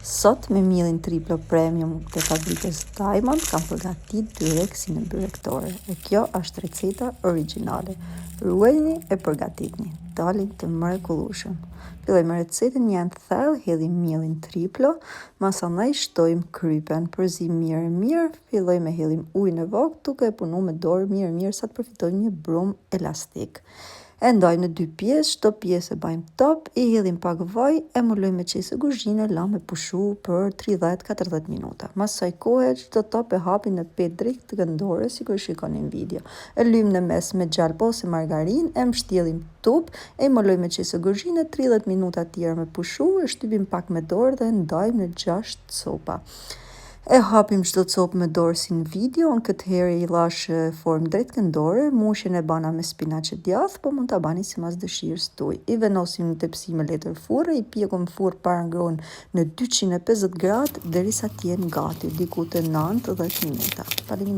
Sot me mielin triplo premium të fabrikës Diamond kam përgatit byrek si në byrektore e kjo është receta origjinale. Ruajini e përgatitni, dalin të mrekullueshëm. Filloj me recetën janë thellë, hedhim mielin triplo, masanaj shtojmë krypen, përzim mirë, filloj me hedhim ujë në vok, duke e punu me dorë mirë sa të përfitojmë një brumë elastik. E ndajmë në dy pjesë, çdo pjesë e bajmë top, i hedhim pak vaj, e mulojmë me qesë kuzhine, la me pushu për 30-40 minuta. Mas saj kohe, çdo top e hapim në 5 drekë të këndore, si kur shikoni në video. E lymë në mes me gjalp ose margarin, e mbështjellim tup, e mulojmë me qesë kuzhine, 30 minuta tjera me pushu, e shtypim pak me dorë dhe ndajmë në 6 copa. E hapim çdo copë me dorë si në video, në këtë herë i lash formë drejt këndore, mushën e bana me spinaqe djath, po mund ta bani sipas dëshirës tuaj. I vendosim në tepsi me letër furre, i pjekum furr para ngrohen në 250 gradë derisa të jenë gati, diku te 9-10 minuta. Faleminderit.